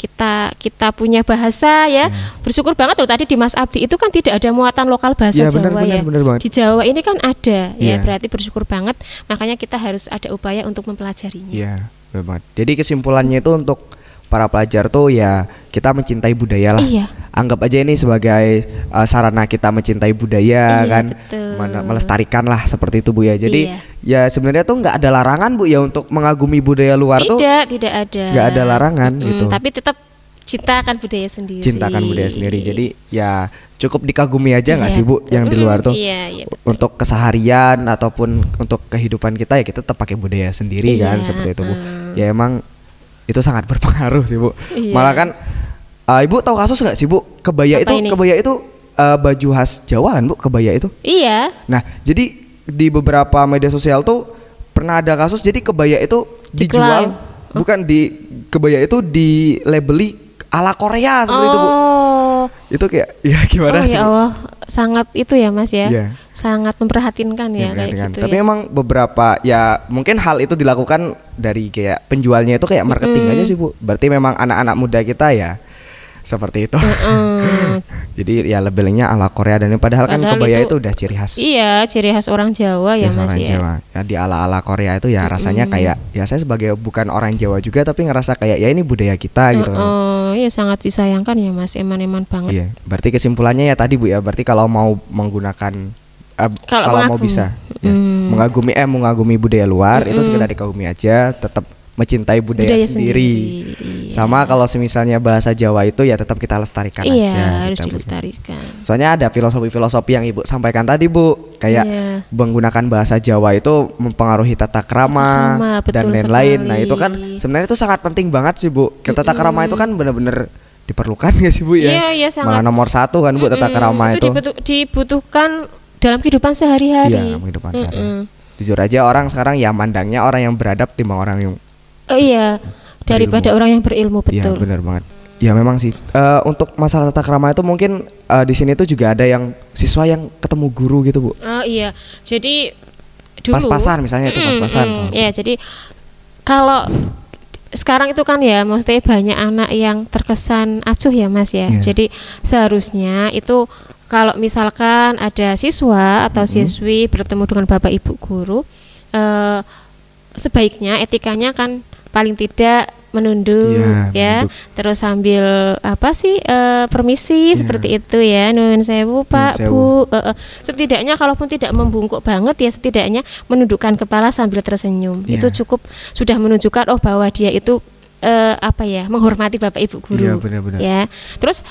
kita punya bahasa ya. Bersyukur banget loh tadi di Mas Abdi itu kan tidak ada muatan lokal bahasa Jawa ya. Bener di Jawa ini kan ada ya, berarti bersyukur banget. Makanya kita harus ada upaya untuk mempelajarinya. Iya, benar banget. Jadi kesimpulannya itu untuk para pelajar tuh ya kita mencintai budaya lah. Anggap aja ini sebagai sarana kita mencintai budaya kan, melestarikan lah seperti itu Bu ya. Jadi ya sebenarnya tuh nggak ada larangan Bu ya untuk mengagumi budaya luar tuh. Tidak ada. Nggak ada larangan gitu. Tapi tetap cintakan budaya sendiri. Cintakan budaya sendiri. Jadi ya cukup dikagumi aja nggak sih Bu yang di luar tuh. Untuk keseharian ataupun untuk kehidupan kita ya kita tetap pakai budaya sendiri kan seperti itu Bu. Ya emang itu sangat berpengaruh sih Bu. Malah kan Ibu tahu kasus nggak sih Bu kebaya itu baju khas Jawa kan Bu, kebaya itu. Iya. Nah jadi di beberapa media sosial tuh pernah ada kasus jadi kebaya itu dijual bukan di kebaya itu di labeli ala Korea seperti itu Bu. Itu kayak ya gimana sih? Ya Allah, sangat itu ya Mas ya. sangat memperhatinkan ya kayak Kan. gitu. Tapi ya. emang beberapa ya mungkin hal itu dilakukan dari kayak penjualnya itu kayak marketing aja sih Bu. Berarti memang anak-anak muda kita ya seperti itu. Jadi ya labelnya ala Korea dan padahal kan Padahal kebaya itu- itu udah ciri khas. Iya, ciri khas orang Jawa ya Ya, Mas orang ya. Jawa. Ya di ala-ala Korea itu ya rasanya kayak ya saya sebagai bukan orang Jawa juga tapi ngerasa kayak ya ini budaya kita gitu. Iya sangat disayangkan ya Mas, eman-eman banget. Iya, berarti kesimpulannya ya tadi Bu ya, berarti kalau mau menggunakan kalau mau mengagumi. bisa ya, mengagumi budaya luar itu sekedar dikagumi aja, tetap mencintai budaya sendiri. Sama kalau semisalnya bahasa Jawa itu ya tetap kita lestarikan Iya, aja. harus gitu, Bu. dilestarikan. Soalnya ada filosofi-filosofi yang Ibu sampaikan tadi Bu, kayak Iya. menggunakan bahasa Jawa itu mempengaruhi tata krama Krama, dan betul lain-lain. sekali. Nah itu kan sebenarnya itu sangat penting banget sih Bu. Tata krama itu kan benar-benar diperlukan nggak sih Bu ya? Iya, sangat. Malah nomor satu kan Bu tata krama itu. Dibutuhkan dalam kehidupan sehari-hari. Iya, kehidupan sehari. Jujur aja orang sekarang ya mandangnya orang yang beradab timbang orang yang Iya, daripada orang yang berilmu, Iya betul. benar banget. Ya memang sih untuk masalah tata krama itu mungkin di sini tuh juga ada yang siswa yang ketemu guru gitu Bu. Oh iya, jadi dulu Pas-pasan misalnya itu pas-pasan. Iya, jadi kalau sekarang itu kan ya, maksudnya banyak anak yang terkesan acuh ya Mas ya. Iya. Jadi seharusnya itu kalau misalkan ada siswa atau siswi bertemu dengan bapak ibu guru, sebaiknya etikanya kan paling tidak menunduk Iya, ya, menunduk. terus sambil permisi seperti itu ya, nuwun sewu Pak sewu. Bu. Setidaknya kalaupun tidak membungkuk banget ya, setidaknya menundukkan kepala sambil tersenyum. Iya. Itu cukup sudah menunjukkan bahwa dia itu menghormati bapak ibu guru. Iya, benar-benar. Ya. Terus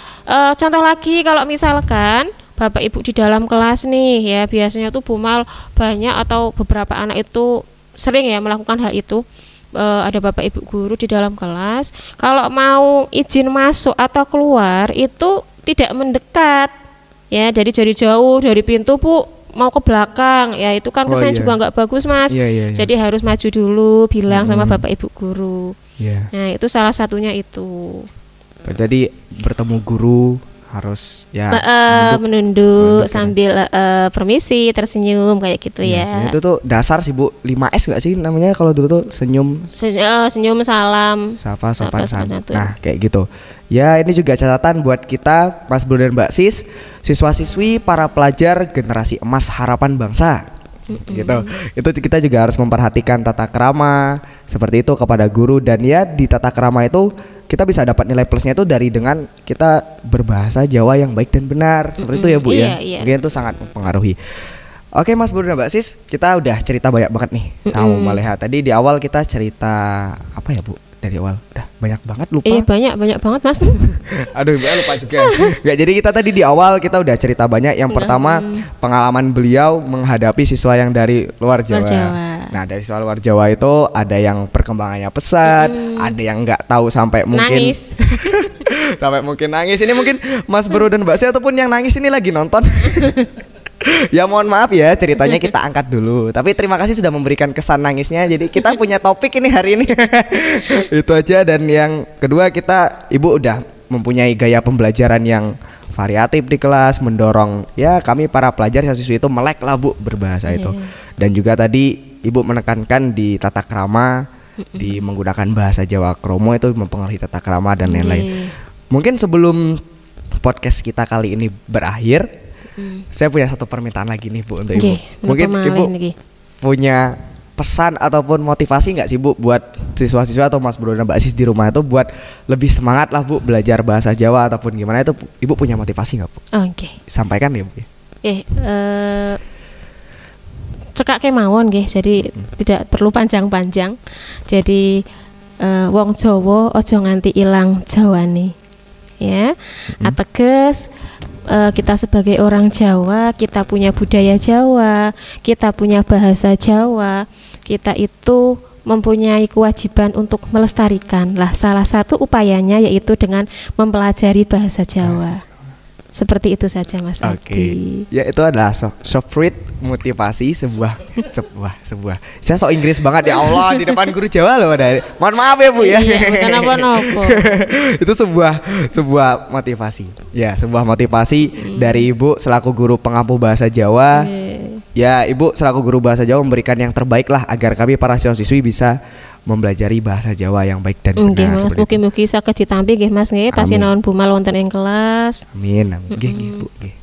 contoh lagi kalau misalkan bapak ibu di dalam kelas nih ya, biasanya tuh Bumal banyak atau beberapa anak itu sering ya melakukan hal itu. Ada bapak ibu guru di dalam kelas, kalau mau izin masuk atau keluar itu tidak mendekat ya, dari jauh dari pintu Bu mau ke belakang ya, itu kan kesannya iya. juga nggak bagus Mas. Iya. Jadi harus maju dulu bilang sama bapak ibu guru. Iya. Nah itu salah satunya itu. Jadi bertemu guru harus ya Menunduk sambil permisi, tersenyum kayak gitu Iya, ya. sebenarnya itu tuh dasar sih Bu, 5S gak sih namanya kalau dulu tuh senyum, Senyum, salam. sapa, sopan, sopan santun. santun. Nah kayak gitu. Ya ini juga catatan buat kita Mas Bro dan Mbak Sis, siswa-siswi para pelajar generasi emas harapan bangsa. Gitu. Itu kita juga harus memperhatikan tata krama seperti itu kepada guru, dan ya di tata krama itu kita bisa dapat nilai plusnya itu dari dengan kita berbahasa Jawa yang baik dan benar. Seperti itu ya Bu ya. Iya. Mungkin itu sangat mempengaruhi. Oke Mas Bro dan Mbak Sis, kita udah cerita banyak banget nih sama Maleha. Tadi di awal kita cerita apa ya Bu? Dari awal udah banyak banget lupa. Banyak banget Mas. Aduh Mbak lupa juga. Nggak, jadi kita tadi di awal kita udah cerita banyak. Yang pertama pengalaman beliau menghadapi siswa yang dari luar Jawa. Nah dari siswa luar Jawa itu ada yang perkembangannya pesat, ada yang nggak tahu sampai mungkin Nangis. sampai mungkin nangis. Ini mungkin Mas Bro dan Mbak Si ataupun yang nangis ini lagi nonton. Ya mohon maaf ya, ceritanya kita angkat dulu. Tapi terima kasih sudah memberikan kesan nangisnya. Jadi kita punya topik ini hari ini. Itu aja. Dan yang kedua, kita Ibu udah mempunyai gaya pembelajaran yang variatif di kelas, mendorong ya kami para pelajar siswi itu melek lah Bu berbahasa itu. Dan juga tadi Ibu menekankan di tata krama, di menggunakan bahasa Jawa kromo itu mempengaruhi tata krama dan lain-lain. Mungkin sebelum podcast kita kali ini berakhir, saya punya satu permintaan lagi nih Bu untuk Ibu. Mungkin Ibu punya pesan ataupun motivasi nggak sih Bu buat siswa-siswa atau Mas Bro dan Mbak Sis di rumah itu buat lebih semangat lah Bu belajar bahasa Jawa ataupun gimana itu Ibu punya motivasi nggak Bu? Oke. Sampaikan ya Bu. Cekak kemawon nggih, jadi tidak perlu panjang-panjang. Jadi wong Jawa aja nganti ilang Jawane. Ya, ateges kita sebagai orang Jawa, kita punya budaya Jawa, kita punya bahasa Jawa, kita itu mempunyai kewajiban untuk melestarikan. Lah salah satu upayanya yaitu dengan mempelajari bahasa Jawa. Seperti itu saja Mas Adi. Ya itu adalah soft motivasi sebuah. Saya sok Inggris banget ya Allah di depan guru Jawa loh dari. Mohon maaf ya Bu ya. Iya, bukan apa-apa. Itu sebuah motivasi. Ya, sebuah motivasi dari Ibu selaku guru pengampu bahasa Jawa. ya Ibu selaku guru bahasa Jawa memberikan yang terbaik lah agar kami para siswa-siswi bisa mempelajari bahasa Jawa yang baik dan Nggih benar. Mas, seperti itu. mugi-mugi saged ditampi nggih Mas nggih pas Amin. sinau bumal wonten ing kelas. Amin, amin. Nggih, nggih, Bu, nggih.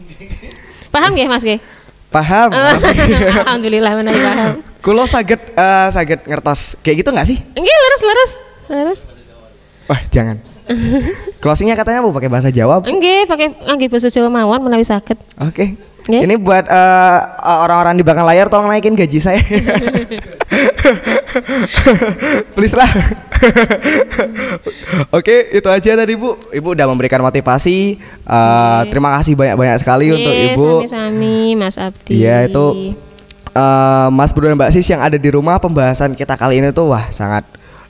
Paham nggih Mas nggih? Paham. Alhamdulillah menawi paham. Kulo saged ngertos kayak gitu nggak sih? Nggih leres. Wah, jangan. Closingnya katanya mau pakai bahasa Jawa, Bu. Nggih pakai nggih basa Jawa mawon menawi saged. Oke. Nggih. Ini buat orang-orang di belakang layar tolong naikin gaji saya. Please lah. Oke, itu aja tadi Bu. Ibu udah memberikan motivasi. Terima kasih banyak-banyak sekali untuk Ibu. Sami-sami Mas Abdi. Iya, itu Mas Bro dan Mbak Sis yang ada di rumah, pembahasan kita kali ini tuh wah sangat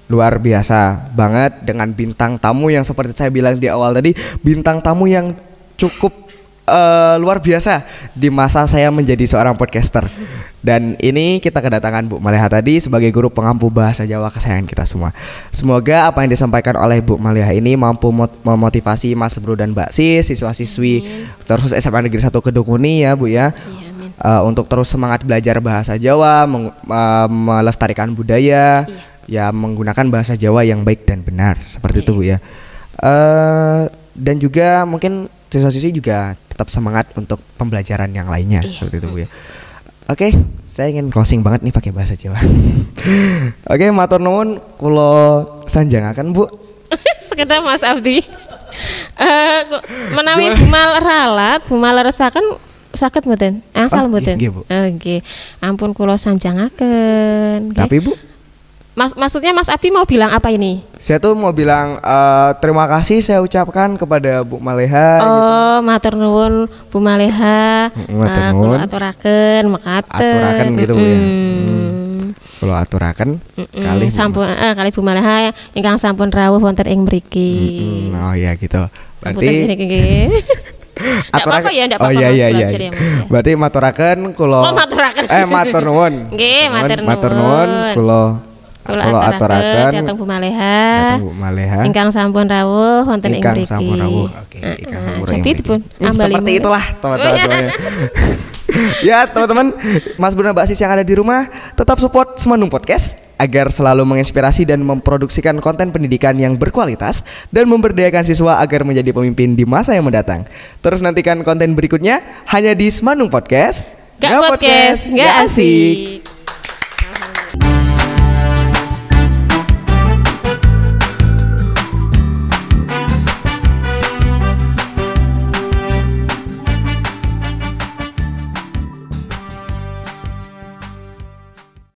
luar biasa banget dengan bintang tamu yang seperti saya bilang di awal tadi, bintang tamu yang cukup luar biasa di masa saya menjadi seorang podcaster. Dan ini kita kedatangan Bu Maleha tadi sebagai guru pengampu bahasa Jawa kesayangan kita semua. Semoga apa yang disampaikan oleh Bu Maleha ini mampu memotivasi Mas Bro dan Mbak Sis, siswa-siswi terus SMA Negeri 1 Kedungkuni ya Bu ya. Untuk terus semangat belajar bahasa Jawa, melestarikan budaya, ya menggunakan bahasa Jawa yang baik dan benar seperti itu Bu ya. Dan juga mungkin siswa-siswi juga tetap semangat untuk pembelajaran yang lainnya seperti itu Bu ya. Oke, saya ingin closing banget nih pakai bahasa Jawa. Oke, matur nuwun kula sanjangaken Bu. Sekedar Mas Abdi. Menawi bumal ralat, bumal resaken saged mboten? Asal mboten? Nggih, Bu. Nggih. Ampun kula sanjangaken. Tapi Bu, Maksudnya Mas Abdi mau bilang apa ini? saya tuh mau bilang terima kasih saya ucapkan kepada Bu Maleha. Oh, matur nuwun Bu Maleha. Matur nuwun. Kula aturaken mekaten. Aturaken gitu Bu ya. Kalau aturaken kali sampun kali Bu Maleha ingkang sampun rawuh wonten ing mriki. Oh ya gitu. Punten Berarti nggih. Ndak apa-apa ya, ndak apa-apa. Oh iya. belajar ya, Mas, ya. Berarti maturaken kula. Oh, maturaken. Matur nuwun. Nggih, matur nuwun. Matur nuwun kula aturaken dhateng Bu Maleha. Dhateng Bu Maleha. Ingkang sampun rawuh wonten ing mriki. Ingkang sampun rawuh. Oke, ingkang sampun rawuh. Jadi dipun ambali. Seperti itulah teman-teman. Ya teman-teman, Mas Bro dan Mbak Sis yang ada di rumah, tetap support Semandung Podcast agar selalu menginspirasi dan memproduksikan konten pendidikan yang berkualitas dan memberdayakan siswa agar menjadi pemimpin di masa yang mendatang. Terus nantikan konten berikutnya hanya di Semandung Podcast. Gak podcast, gak asik.